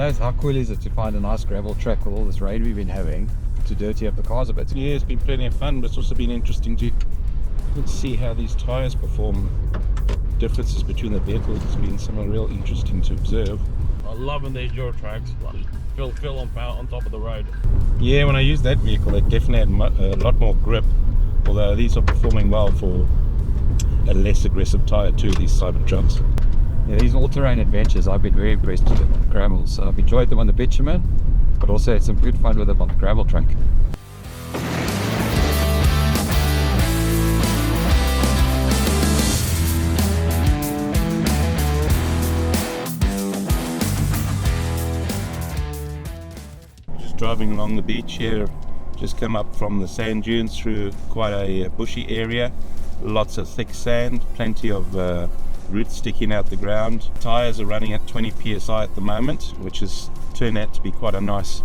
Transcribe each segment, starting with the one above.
Lads, how cool is it to find a nice gravel track with all this rain we've been having to dirty up the cars a bit? Yeah, it's been plenty of fun, but it's also been interesting to see how these tyres perform. Differences between the vehicles has been something real interesting to observe. I'm loving these Duratracs. Feel on top of the road. Yeah, when I used that vehicle, it definitely had a lot more grip, although these are performing well for a less aggressive tyre too, these Silentracs. Yeah, these all-terrain adventures, I've been very impressed with them on gravels. I've enjoyed them on the bitumen, but also had some good fun with them on the gravel trunk. Just driving along the beach here, just come up from the sand dunes through quite a bushy area, lots of thick sand, plenty of roots sticking out the ground. Tyres are running at 20 psi at the moment, which has turned out to be quite a nice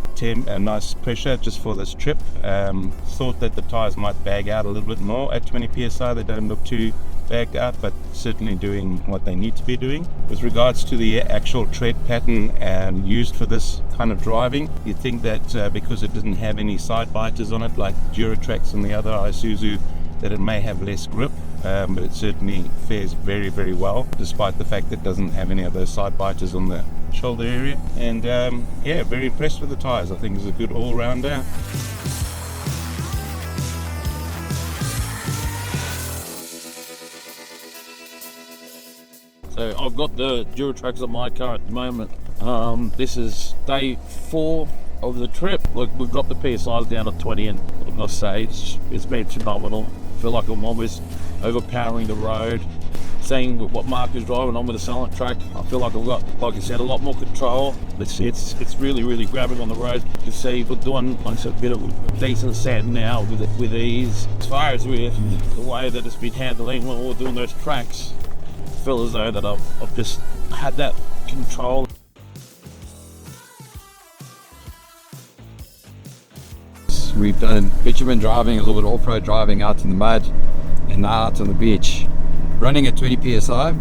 pressure just for this trip. Thought that the tyres might bag out a little bit more at 20 psi. They don't look too bagged out, but certainly doing what they need to be doing. With regards to the actual tread pattern used for this kind of driving, you'd think that because it doesn't have any side biters on it like Duratracs and the other Isuzu, that it may have less grip, but it certainly fares very, very well, despite the fact that it doesn't have any of those side biters on the shoulder area. And yeah, very impressed with the tyres. I think it's a good all-rounder. So I've got the Duratracs on my car at the moment. This is day 4 of the trip. Look, we've got the PSIs down to 20, and I must say it's been phenomenal. I feel like I'm almost overpowering the road. Seeing what Mark is driving on with the Silentrac, I feel like I've got, like I said, a lot more control. It's really grabbing on the road. You can see we're doing like a bit of decent sand now with ease. As far as with the way that it's been handling when we're doing those tracks, I feel as though that I've just had that control. We've done bitumen driving, a little bit off-road driving out in the mud, and now out on the beach. Running at 20 psi.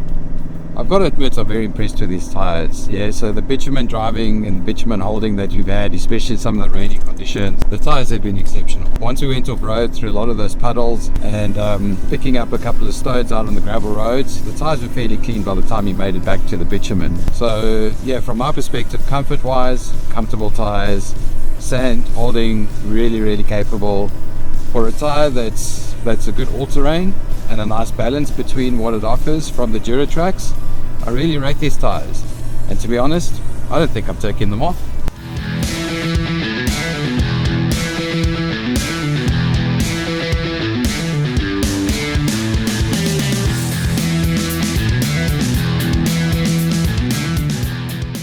I've got to admit I'm very impressed with these tyres. Yeah, so the bitumen driving and bitumen holding that we've had, especially in some of the rainy conditions, the tyres have been exceptional. Once we went off-road through a lot of those puddles and picking up a couple of stones out on the gravel roads, the tyres were fairly clean by the time you made it back to the bitumen. So yeah, from my perspective, comfort-wise, comfortable tyres, sand holding really capable for a tyre that's a good all-terrain and a nice balance between what it offers from the Duratracs. I really rate these tyres, and to be honest, I don't think I'm taking them off.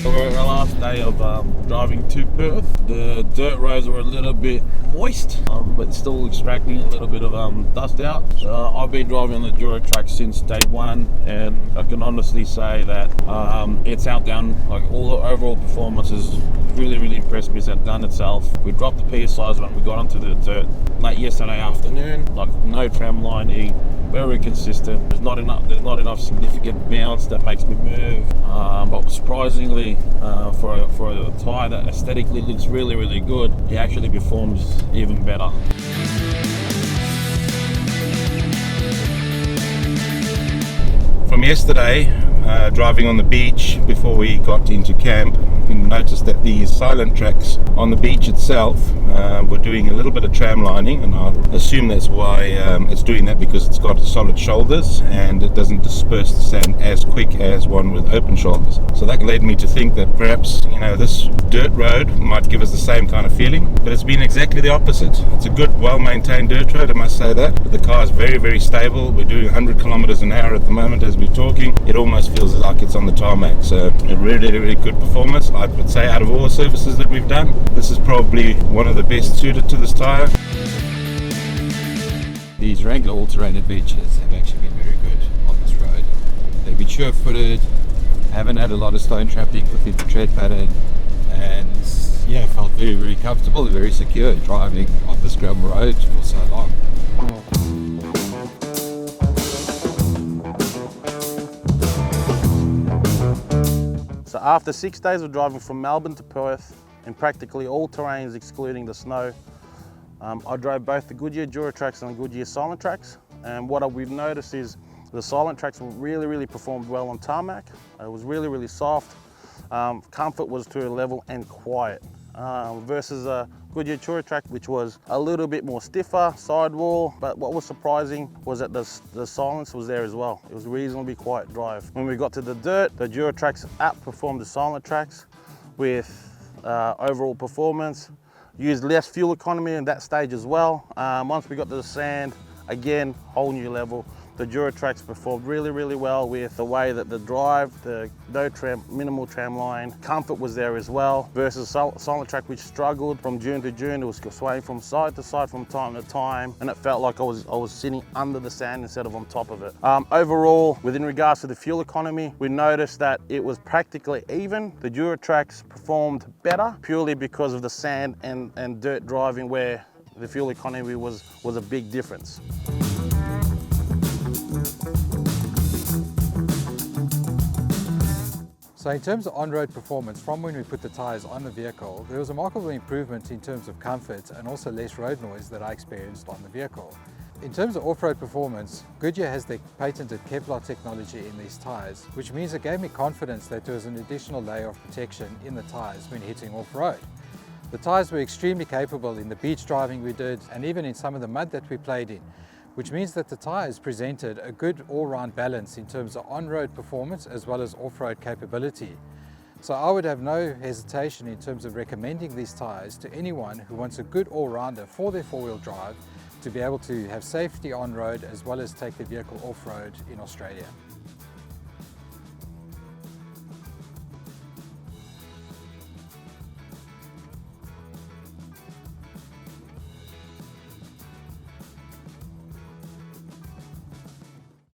We're on our last day of driving to Perth. The dirt roads were a little bit moist, but still extracting a little bit of dust out. I've been driving on the Duratrac since day 1, and I can honestly say that it's outdone. Like, all the overall performance is really impressed me. It's outdone itself. We dropped the PSIs when we got onto the dirt late yesterday afternoon. Like, no tram lining, very consistent. There's not enough significant bounce that makes me move. But surprisingly, for a tyre that aesthetically looks really good, it actually performs even better. From yesterday, driving on the beach before we got into camp, we noticed that the Silentracs on the beach itself were doing a little bit of tram lining, and I assume that's why it's doing that, because it's got solid shoulders and it doesn't disperse the sand as quick as one with open shoulders. So that led me to think that perhaps, this dirt road might give us the same kind of feeling, but it's been exactly the opposite. It's a good, well-maintained dirt road, I must say that. But the car is very stable. We're doing 100 kilometers an hour at the moment as we're talking. It almost feels like it's on the tarmac. So a really good performance. I would say out of all the surfaces that we've done, this is probably one of the best suited to this tyre. These Wrangler all-terrain adventures have actually been very good on this road. They've been sure-footed, haven't had a lot of stone trapping within the tread pattern, and yeah, felt very comfortable and very secure driving on this gravel road for so long. So after 6 days of driving from Melbourne to Perth in practically all terrains excluding the snow, I drove both the Goodyear Duratracs and the Goodyear Silentracs, and what we've noticed is the Silentracs really performed well on tarmac. It was really soft. Comfort was to a level and quiet, versus a Goodyear Duratrac, which was a little bit more stiffer sidewall. But what was surprising was that the silence was there as well. It was a reasonably quiet drive. When we got to the dirt, the Duratracs outperformed the Silentracs with overall performance. Used less fuel economy in that stage as well. Once we got to the sand, again, whole new level. The Duratracs performed really well with the way that the drive, the no tram, minimal tram line, comfort was there as well, versus Silentrac, which struggled from dune to dune. It was swaying from side to side from time to time, and it felt like I was sitting under the sand instead of on top of it. Overall, within regards to the fuel economy, we noticed that it was practically even. The Duratracs performed better purely because of the sand and dirt driving, where the fuel economy was a big difference. So in terms of on-road performance, from when we put the tyres on the vehicle, there was a remarkable improvement in terms of comfort and also less road noise that I experienced on the vehicle. In terms of off-road performance, Goodyear has their patented Kevlar technology in these tyres, which means it gave me confidence that there was an additional layer of protection in the tyres when hitting off-road. The tyres were extremely capable in the beach driving we did, and even in some of the mud that we played in, which means that the tyres presented a good all-round balance in terms of on-road performance as well as off-road capability. So I would have no hesitation in terms of recommending these tyres to anyone who wants a good all-rounder for their four-wheel drive to be able to have safety on-road as well as take the vehicle off-road in Australia.